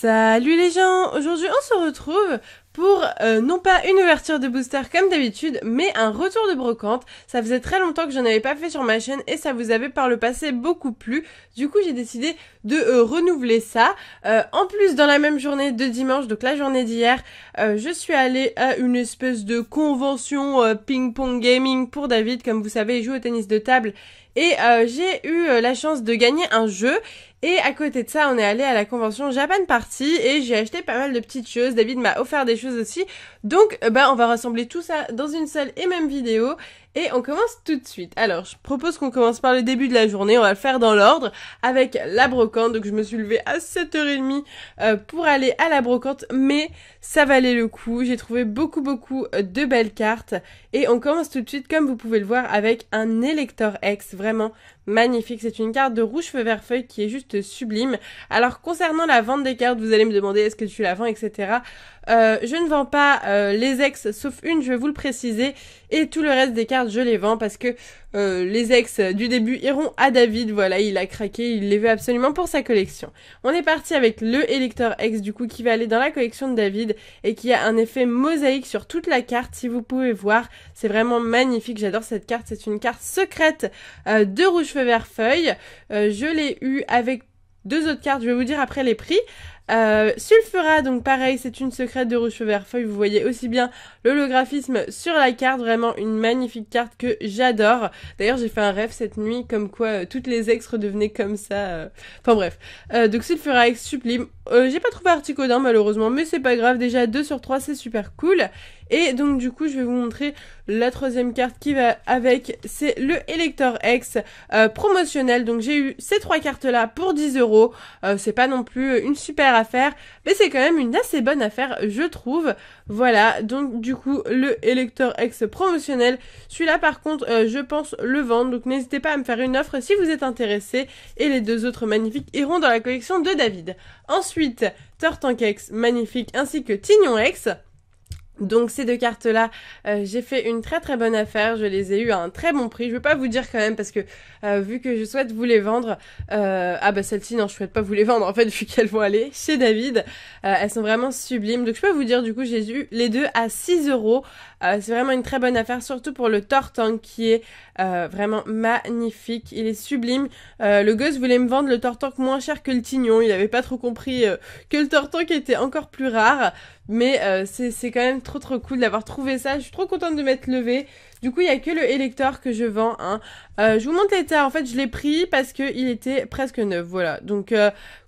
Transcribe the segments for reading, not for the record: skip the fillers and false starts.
Salut les gens, aujourd'hui on se retrouve pour non pas une ouverture de booster comme d'habitude, mais un retour de brocante. Ça faisait très longtemps que j'en avais pas fait sur ma chaîne et ça vous avait par le passé beaucoup plu. Du coup j'ai décidé de renouveler ça. En plus dans la même journée de dimanche, donc la journée d'hier, je suis allée à une espèce de convention ping-pong gaming pour David. Comme vous savez, il joue au tennis de table et j'ai eu la chance de gagner un jeu. Et à côté de ça, on est allé à la convention Japan Party et j'ai acheté pas mal de petites choses. David m'a offert des choses aussi. Donc, on va rassembler tout ça dans une seule et même vidéo. Et on commence tout de suite. Alors, je propose qu'on commence par le début de la journée. On va le faire dans l'ordre avec la brocante. Donc, je me suis levée à 7h30 pour aller à la brocante. Mais ça valait le coup. J'ai trouvé beaucoup de belles cartes. Et on commence tout de suite, comme vous pouvez le voir, avec un Elector X. Vraiment magnifique. C'est une carte de rouge feu vert feuille qui est juste sublime. Alors, concernant la vente des cartes, vous allez me demander est-ce que tu la vends, etc. Je ne vends pas les ex, sauf une, je vais vous le préciser. Et tout le reste des cartes, je les vends parce que les ex du début iront à David. Voilà, il a craqué, il les veut absolument pour sa collection. On est parti avec le Elector X, du coup, qui va aller dans la collection de David et qui a un effet mosaïque sur toute la carte. Si vous pouvez voir, c'est vraiment magnifique. J'adore cette carte. C'est une carte secrète de rouge feu vert feuille. Je l'ai eu avec deux autres cartes. Je vais vous dire après les prix. Sulfura, donc pareil, c'est une secrète de rouge feu vert feuille. Vous voyez aussi bien l'holographisme sur la carte, vraiment une magnifique carte que j'adore. D'ailleurs, j'ai fait un rêve cette nuit comme quoi toutes les ex redevenaient comme ça. Enfin bref. Donc Sulfura X sublime. J'ai pas trouvé Articodin malheureusement, mais c'est pas grave. Déjà 2 sur 3, c'est super cool. Et donc du coup, je vais vous montrer la troisième carte qui va avec. C'est le Elector X promotionnel. Donc j'ai eu ces 3 cartes là pour 10€. C'est pas non plus une super affaire, mais c'est quand même une assez bonne affaire, je trouve. Voilà, donc du coup, le Elector X promotionnel. Celui-là, par contre, je pense le vendre. Donc n'hésitez pas à me faire une offre si vous êtes intéressé. Et les deux autres magnifiques iront dans la collection de David. Ensuite, Tortank X, magnifique, ainsi que Tignon X. Donc ces deux cartes là, j'ai fait une très bonne affaire, je les ai eues à un très bon prix. Je vais pas vous dire quand même parce que vu que je souhaite vous les vendre, celles-ci non je souhaite pas vous les vendre en fait vu qu'elles vont aller chez David. Elles sont vraiment sublimes, donc je peux vous dire du coup j'ai eu les deux à 6€. C'est vraiment une très bonne affaire, surtout pour le Tortank qui est vraiment magnifique, il est sublime. Le gosse voulait me vendre le Tortank moins cher que le Tignon, il avait pas trop compris que le Tortank était encore plus rare. Mais c'est quand même trop cool d'avoir trouvé ça. Je suis trop contente de m'être levée. Du coup, il y a que le Elector que je vends. Hein. Je vous montre l'état. En fait, je l'ai pris parce que il était presque neuf. Voilà. Donc,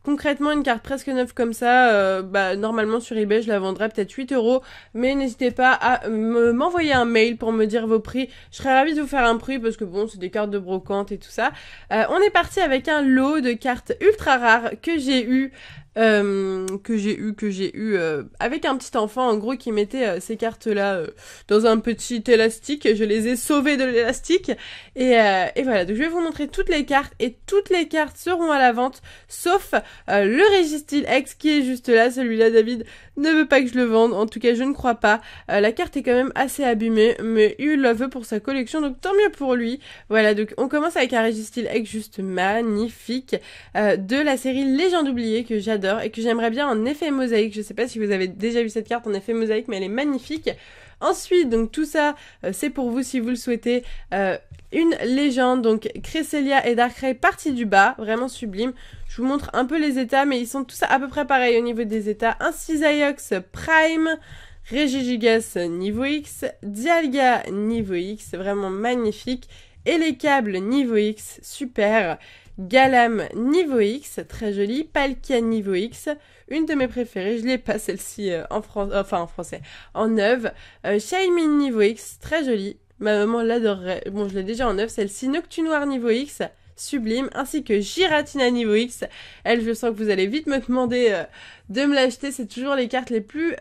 concrètement, une carte presque neuve comme ça, normalement sur eBay, je la vendrais peut-être 8€. Mais n'hésitez pas à m'envoyer un mail pour me dire vos prix. Je serais ravie de vous faire un prix parce que bon, c'est des cartes de brocante et tout ça. On est parti avec un lot de cartes ultra rares que j'ai eu. Avec un petit enfant en gros qui mettait ces cartes là dans un petit élastique. Je les ai sauvées de l'élastique et voilà, donc je vais vous montrer toutes les cartes et toutes les cartes seront à la vente sauf le Registeel X qui est juste là. Celui-là David ne veut pas que je le vende, en tout cas je ne crois pas. La carte est quand même assez abîmée mais il la veut pour sa collection donc tant mieux pour lui. Voilà, donc on commence avec un Registeel X juste magnifique de la série Légende oubliée que j'adore et que j'aimerais bien en effet mosaïque. Je sais pas si vous avez déjà vu cette carte en effet mosaïque, mais elle est magnifique. Ensuite, donc tout ça, c'est pour vous si vous le souhaitez. Une légende, donc Cresselia et Darkrai partie du bas, vraiment sublime. Je vous montre un peu les états, mais ils sont tous à peu près pareils au niveau des états. Un Cisaiox Prime, Regigigas niveau X, Dialga niveau X, vraiment magnifique. Et les câbles niveau X, super. Galam niveau X, très jolie. Palkia niveau X, une de mes préférées. Je l'ai pas celle-ci en français, en neuve. Shaymin niveau X, très jolie. Ma maman l'adorerait. Bon, je l'ai déjà en neuve. Celle-ci, Noctunoir niveau X, sublime. Ainsi que Giratina niveau X. Elle, je sens que vous allez vite me demander de me l'acheter. C'est toujours les cartes les plus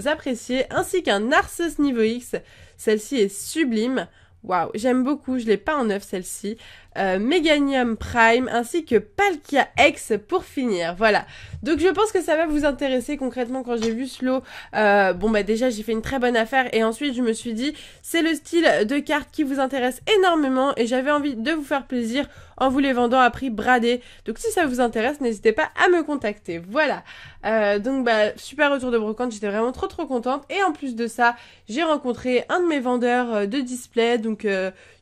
appréciées. Ainsi qu'un Narcisse niveau X. Celle-ci est sublime. Waouh, j'aime beaucoup, je l'ai pas en neuf celle-ci. Meganium Prime ainsi que Palkia X pour finir. Voilà, donc je pense que ça va vous intéresser concrètement. Quand j'ai vu ce lot, bon bah déjà j'ai fait une très bonne affaire et ensuite je me suis dit c'est le style de carte qui vous intéresse énormément et j'avais envie de vous faire plaisir en vous les vendant à prix bradé. Donc si ça vous intéresse, n'hésitez pas à me contacter. Voilà. Donc bah super retour de brocante, j'étais vraiment trop contente. Et en plus de ça, j'ai rencontré un de mes vendeurs de display. Donc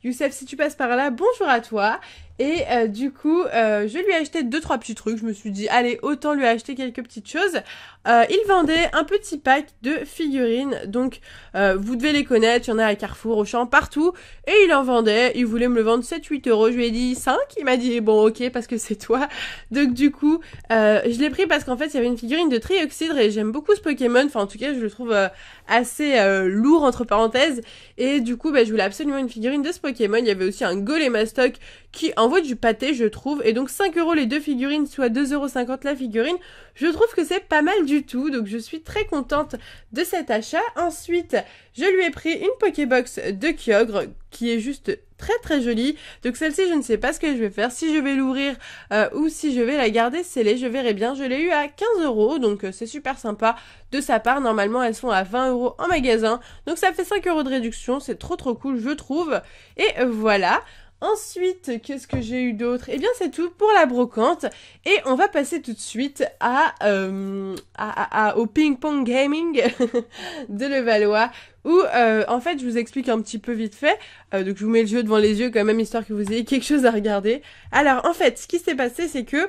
Youssef, si tu passes par là, bonjour à toi. Et du coup, je lui ai acheté 2-3 petits trucs. Je me suis dit, allez, autant lui acheter quelques petites choses. Il vendait un petit pack de figurines. Donc, vous devez les connaître. Il y en a à Carrefour, Auchan, partout. Et il en vendait. Il voulait me le vendre 7-8 euros. Je lui ai dit 5. Il m'a dit, bon, ok, parce que c'est toi. Donc, du coup, je l'ai pris parce qu'en fait, il y avait une figurine de Trioxydre. Et j'aime beaucoup ce Pokémon. Enfin, en tout cas, je le trouve assez lourd, entre parenthèses. Et du coup, bah, je voulais absolument une figurine de ce Pokémon. Il y avait aussi un Golémastoc qui envoie du pâté, je trouve. Et donc 5 euros les deux figurines, soit 2,50 € la figurine. Je trouve que c'est pas mal du tout. Donc je suis très contente de cet achat. Ensuite, je lui ai pris une Pokébox de Kyogre qui est juste très jolie. Donc celle-ci, je ne sais pas ce que je vais faire. Si je vais l'ouvrir ou si je vais la garder scellée, je verrai bien. Je l'ai eu à 15 €. Donc c'est super sympa de sa part. Normalement, elles sont à 20 € en magasin. Donc ça fait 5 € de réduction. C'est trop cool, je trouve. Et voilà. Ensuite, qu'est-ce que j'ai eu d'autre? Eh bien, c'est tout pour la brocante. Et on va passer tout de suite au Ping Pong Gaming de Levallois. Où, en fait, je vous explique un petit peu vite fait. Donc, je vous mets le jeu devant les yeux quand même, histoire que vous ayez quelque chose à regarder. Alors, en fait, ce qui s'est passé, c'est que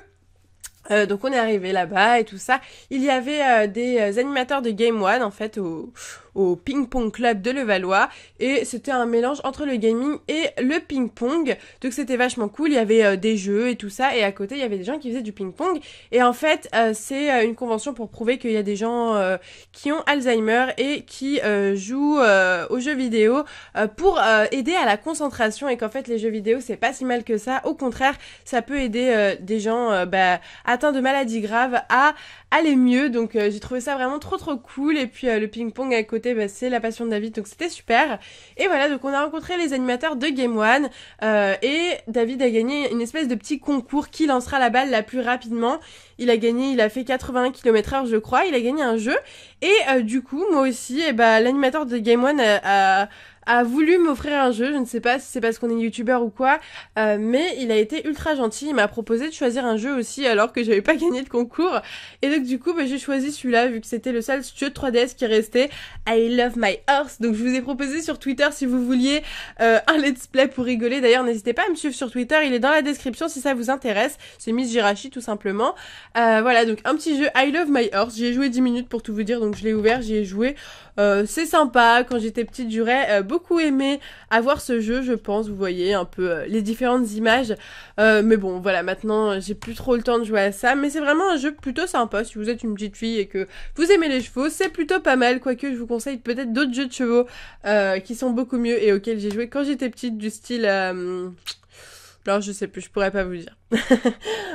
donc on est arrivé là-bas et tout ça. Il y avait des animateurs de Game One en fait au Ping Pong Club de Levallois et c'était un mélange entre le gaming et le ping pong. Donc c'était vachement cool. Il y avait des jeux et tout ça et à côté il y avait des gens qui faisaient du ping pong. Et en fait c'est une convention pour prouver qu'il y a des gens qui ont Alzheimer et qui jouent aux jeux vidéo pour aider à la concentration et qu'en fait les jeux vidéo c'est pas si mal que ça. Au contraire, ça peut aider des gens atteints de maladies graves à aller mieux. Donc j'ai trouvé ça vraiment trop cool. Et puis le ping-pong à côté, c'est la passion de David, donc c'était super. Et voilà, donc on a rencontré les animateurs de Game One et David a gagné une espèce de petit concours qui lancera la balle la plus rapidement. Il a fait 81 km/h je crois, il a gagné un jeu. Et du coup, moi aussi, l'animateur de Game One a voulu m'offrir un jeu. Je ne sais pas si c'est parce qu'on est youtubeur ou quoi, mais il a été ultra gentil. Il m'a proposé de choisir un jeu aussi alors que j'avais pas gagné de concours. Et donc du coup, j'ai choisi celui-là vu que c'était le seul jeu de 3DS qui restait. I Love My Horse. Donc je vous ai proposé sur Twitter si vous vouliez un let's play pour rigoler. D'ailleurs, n'hésitez pas à me suivre sur Twitter. Il est dans la description si ça vous intéresse. C'est Miss Jirachi tout simplement. Voilà, donc un petit jeu I Love My Horse. J'y ai joué 10 minutes pour tout vous dire. Donc je l'ai ouvert, j'y ai joué. C'est sympa. Quand j'étais petite, j'aurais beaucoup aimé avoir ce jeu, je pense. Vous voyez un peu les différentes images. Mais bon, voilà, maintenant, j'ai plus trop le temps de jouer à ça. Mais c'est vraiment un jeu plutôt sympa. Si vous êtes une petite fille et que vous aimez les chevaux, c'est plutôt pas mal. Quoique, je vous conseille peut-être d'autres jeux de chevaux qui sont beaucoup mieux et auxquels j'ai joué quand j'étais petite, du style... Alors je sais plus, je pourrais pas vous dire.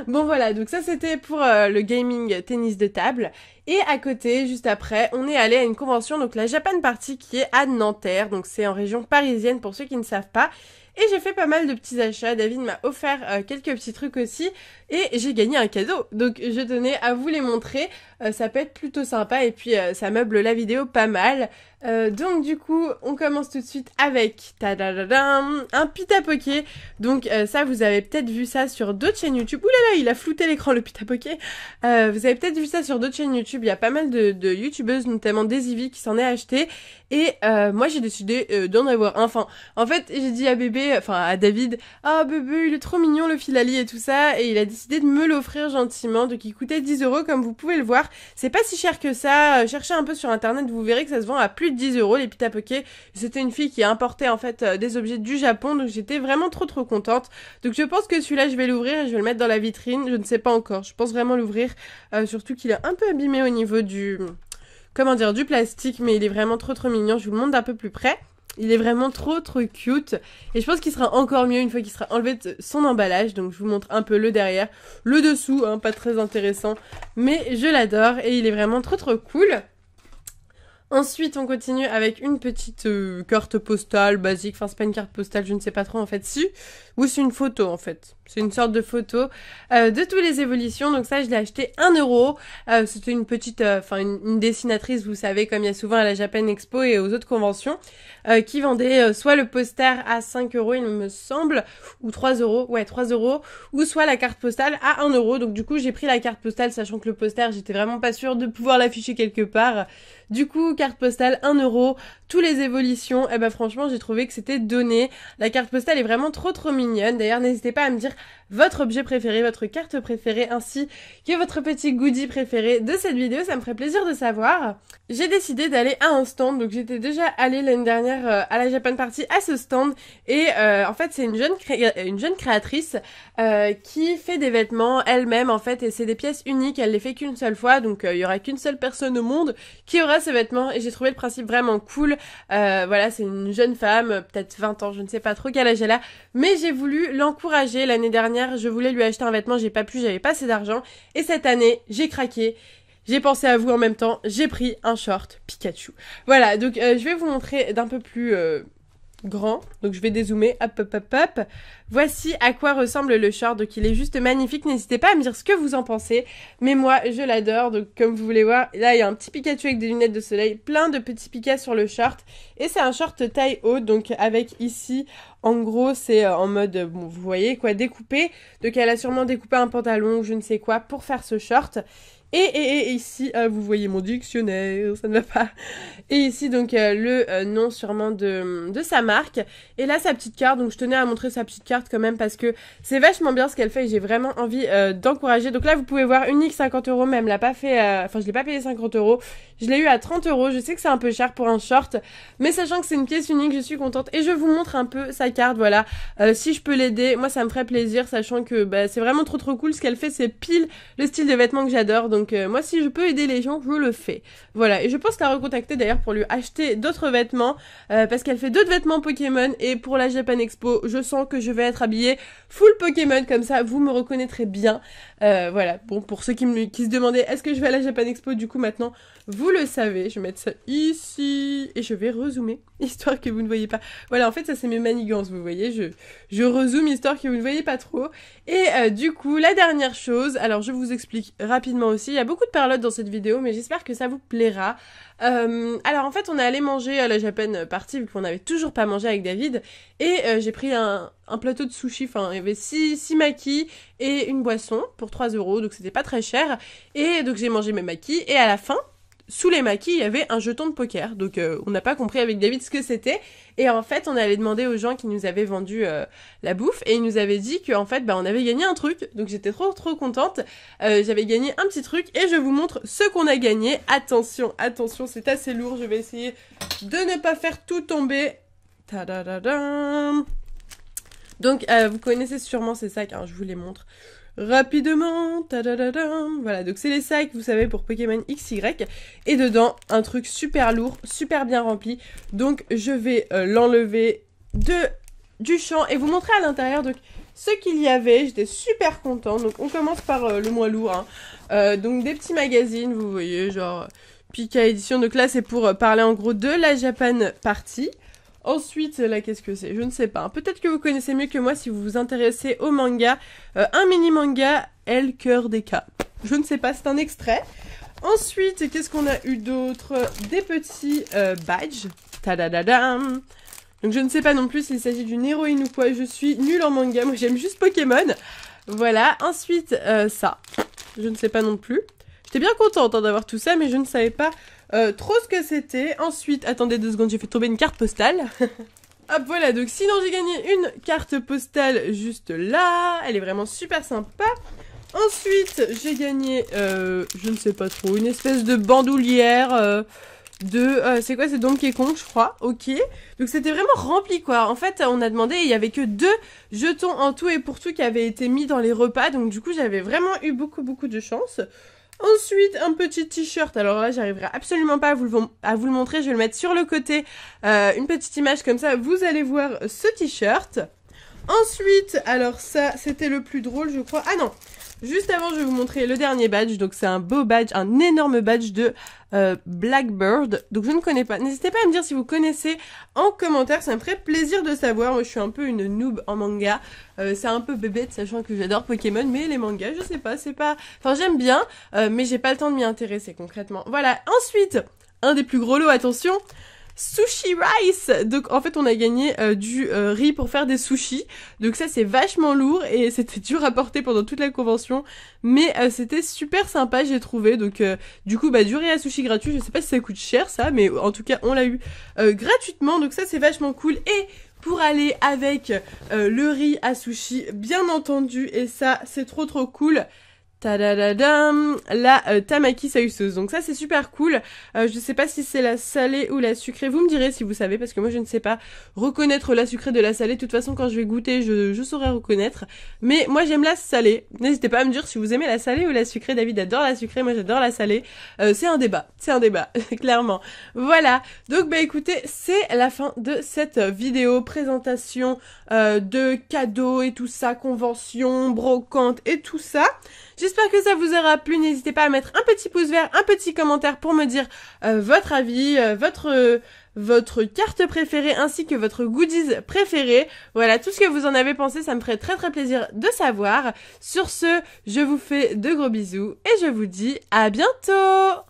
Bon voilà, donc ça c'était pour le gaming tennis de table. Et à côté, juste après, on est allé à une convention, donc la Japan Party qui est à Nanterre. Donc c'est en région parisienne pour ceux qui ne savent pas. Et j'ai fait pas mal de petits achats. David m'a offert quelques petits trucs aussi. Et j'ai gagné un cadeau. Donc je tenais à vous les montrer. Ça peut être plutôt sympa. Et puis ça meuble la vidéo pas mal. Donc du coup, on commence tout de suite avec un Pitapoké. Donc ça, vous avez peut-être vu ça sur d'autres chaînes YouTube. Ouh là là, il a flouté l'écran le Pitapoké. Vous avez peut-être vu ça sur d'autres chaînes YouTube. Il y a pas mal de youtubeuses, notamment Daisy qui s'en est acheté. Et moi j'ai décidé d'en avoir un. Enfin, en fait, j'ai dit à David, ah bébé, il est trop mignon le Filali et tout ça. Et il a décidé de me l'offrir gentiment. Donc il coûtait 10 € comme vous pouvez le voir. C'est pas si cher que ça. Cherchez un peu sur internet, vous verrez que ça se vend à plus de 10 € les Pitapoké. C'était une fille qui importait en fait des objets du Japon. Donc j'étais vraiment trop contente. Donc je pense que celui-là je vais l'ouvrir et je vais le mettre dans la vitrine. Je ne sais pas encore. Je pense vraiment l'ouvrir. Surtout qu'il est un peu abîmé au niveau du plastique, mais il est vraiment trop mignon. Je vous le montre d'un peu plus près. Il est vraiment trop cute. Et je pense qu'il sera encore mieux une fois qu'il sera enlevé de son emballage. Donc je vous montre un peu le derrière. Le dessous, pas très intéressant. Mais je l'adore et il est vraiment trop cool. Ensuite, on continue avec une petite carte postale basique. Enfin, c'est pas une carte postale, je ne sais pas trop en fait. Si, ou c'est une photo en fait. C'est une sorte de photo de toutes les évolutions. Donc ça, je l'ai acheté 1 euro. C'était une petite, une dessinatrice, vous savez, comme il y a souvent à la Japan Expo et aux autres conventions, qui vendait soit le poster à 5 euros, il me semble, ou 3 euros. Ouais, 3 euros. Ou soit la carte postale à 1 euro. Donc du coup, j'ai pris la carte postale, sachant que le poster, j'étais vraiment pas sûre de pouvoir l'afficher quelque part. Du coup, carte postale 1 euro, tous les évolutions, et ben franchement j'ai trouvé que c'était donné. La carte postale est vraiment trop mignonne. D'ailleurs n'hésitez pas à me dire votre objet préféré, votre carte préférée, ainsi que votre petit goodie préféré de cette vidéo, ça me ferait plaisir de savoir. J'ai décidé d'aller à un stand, donc j'étais déjà allée l'année dernière à la Japan Party à ce stand, et en fait c'est une jeune créatrice qui fait des vêtements elle-même en fait, et c'est des pièces uniques, elle les fait qu'une seule fois, donc il y aura qu'une seule personne au monde qui aura ces vêtements, et j'ai trouvé le principe vraiment cool. Voilà, c'est une jeune femme, peut-être 20 ans, je ne sais pas trop quel âge elle a, mais j'ai voulu l'encourager. L'année dernière, je voulais lui acheter un vêtement, j'ai pas pu, j'avais pas assez d'argent, et cette année, j'ai craqué. J'ai pensé à vous en même temps, j'ai pris un short Pikachu. Voilà, donc je vais vous montrer d'un peu plus grand, donc je vais dézoomer, hop. Voici à quoi ressemble le short, donc il est juste magnifique, n'hésitez pas à me dire ce que vous en pensez, mais moi je l'adore. Donc comme vous voulez voir, là il y a un petit Pikachu avec des lunettes de soleil, plein de petits Pikas sur le short, et c'est un short taille haute, donc avec ici, en gros c'est en mode, bon vous voyez quoi, découpé, donc elle a sûrement découpé un pantalon ou je ne sais quoi pour faire ce short. Et ici, vous voyez mon dictionnaire, ça ne va pas. Et ici, donc, le nom sûrement de sa marque. Et là, sa petite carte. Donc, je tenais à montrer sa petite carte quand même parce que c'est vachement bien ce qu'elle fait et j'ai vraiment envie d'encourager. Donc là, vous pouvez voir, unique 50 euros, même l'a pas fait, je l'ai pas payé 50 euros. Je l'ai eu à 30 euros. Je sais que c'est un peu cher pour un short, mais sachant que c'est une pièce unique, je suis contente. Et je vous montre un peu sa carte, voilà. Si je peux l'aider, moi, ça me ferait plaisir, sachant que c'est vraiment trop cool. Ce qu'elle fait, c'est pile le style de vêtements que j'adore. Donc moi si je peux aider les gens, je le fais. Voilà, et je pense la recontacter d'ailleurs pour lui acheter d'autres vêtements, parce qu'elle fait d'autres vêtements Pokémon, et pour la Japan Expo, je sens que je vais être habillée full Pokémon, comme ça vous me reconnaîtrez bien. Voilà, bon, pour ceux qui se demandaient est-ce que je vais à la Japan Expo, du coup maintenant vous le savez. Je vais mettre ça ici, et je vais rezoomer, histoire que vous ne voyez pas. Voilà, en fait ça c'est mes manigances, vous voyez, je rezoome histoire que vous ne voyez pas trop. Et du coup, la dernière chose, alors je vous explique rapidement aussi, il y a beaucoup de parlotte dans cette vidéo, mais j'espère que ça vous plaira. Alors en fait, on est allé manger à la Japan Party, vu qu'on n'avait toujours pas mangé avec David, et j'ai pris un plateau de sushi, enfin il y avait 6 makis et une boisson pour 3 euros, donc c'était pas très cher, et donc j'ai mangé mes makis, et à la fin, sous les makis, il y avait un jeton de poker. Donc on n'a pas compris avec David ce que c'était. Et en fait, on allait demander aux gens qui nous avaient vendu la bouffe. Et ils nous avaient dit qu'en fait, on avait gagné un truc. Donc j'étais trop contente. J'avais gagné un petit truc. Et je vous montre ce qu'on a gagné. Attention, c'est assez lourd. Je vais essayer de ne pas faire tout tomber. Tadadadam. Donc vous connaissez sûrement ces sacs. Je vous les montre rapidement, tadadadam. Voilà, donc c'est les sacs, vous savez, pour Pokémon XY, et dedans, un truc super lourd, super bien rempli, donc je vais l'enlever du champ et vous montrer à l'intérieur, donc, ce qu'il y avait. J'étais super contente. Donc on commence par le moins lourd, donc des petits magazines, vous voyez, genre Pika Édition, donc là c'est pour parler en gros de la Japan Party. Ensuite, là, qu'est-ce que c'est? Je ne sais pas. Peut-être que vous connaissez mieux que moi si vous vous intéressez au manga. Un mini-manga, El Cœur des Cas. Je ne sais pas, c'est un extrait. Ensuite, qu'est-ce qu'on a eu d'autre? Des petits badges. Tadadadam. Donc je ne sais pas non plus s'il s'agit d'une héroïne ou quoi. Je suis nulle en manga, moi j'aime juste Pokémon. Voilà, ensuite, ça. Je ne sais pas non plus. J'étais bien contente d'avoir tout ça, mais je ne savais pas trop ce que c'était. Ensuite, attendez 2 secondes, j'ai fait tomber une carte postale. Hop, voilà, donc sinon j'ai gagné une carte postale juste là. Elle est vraiment super sympa. Ensuite, j'ai gagné, je ne sais pas trop, une espèce de bandoulière c'est quoi, c'est Donkey Kong, je crois. Ok. Donc c'était vraiment rempli, quoi. En fait, on a demandé, il y avait que 2 jetons en tout et pour tout qui avaient été mis dans les repas. Donc du coup, j'avais vraiment eu beaucoup de chance. Ensuite, un petit t-shirt. Alors là, j'arriverai absolument pas à vous le montrer. Je vais le mettre sur le côté. Une petite image comme ça. Vous allez voir ce t-shirt. Ensuite, alors ça, c'était le plus drôle, je crois. Ah non, Juste avant, je vais vous montrer le dernier badge. Donc c'est un beau badge, un énorme badge de Blackbird. Donc je ne connais pas. N'hésitez pas à me dire si vous connaissez en commentaire. Ça me ferait plaisir de savoir. Moi je suis un peu une noob en manga. C'est un peu bébête, sachant que j'adore Pokémon. Mais les mangas, je sais pas, c'est pas... Enfin j'aime bien, mais j'ai pas le temps de m'y intéresser concrètement. Voilà, ensuite, un des plus gros lots, attention. Sushi Rice. Donc en fait on a gagné du riz pour faire des sushis. Donc ça c'est vachement lourd et c'était dur à porter pendant toute la convention. Mais c'était super sympa j'ai trouvé. Donc du coup du riz à sushi gratuit. Je sais pas si ça coûte cher ça, mais en tout cas on l'a eu gratuitement. Donc ça c'est vachement cool. Et pour aller avec le riz à sushi bien entendu. Et ça c'est trop cool. Tadadadam, la tamaki sauceuse. Donc ça c'est super cool. Je sais pas si c'est la salée ou la sucrée. Vous me direz si vous savez parce que moi je ne sais pas reconnaître la sucrée de la salée. De toute façon quand je vais goûter je saurai reconnaître. Mais moi j'aime la salée. N'hésitez pas à me dire si vous aimez la salée ou la sucrée. David adore la sucrée, moi j'adore la salée. C'est un débat clairement. Voilà. Donc écoutez, c'est la fin de cette vidéo présentation de cadeaux et tout ça, convention, brocante et tout ça. J'espère que ça vous aura plu, n'hésitez pas à mettre un petit pouce vert, un petit commentaire pour me dire votre avis, votre carte préférée ainsi que votre goodies préféré. Voilà, tout ce que vous en avez pensé, ça me ferait très plaisir de savoir. Sur ce, je vous fais de gros bisous et je vous dis à bientôt!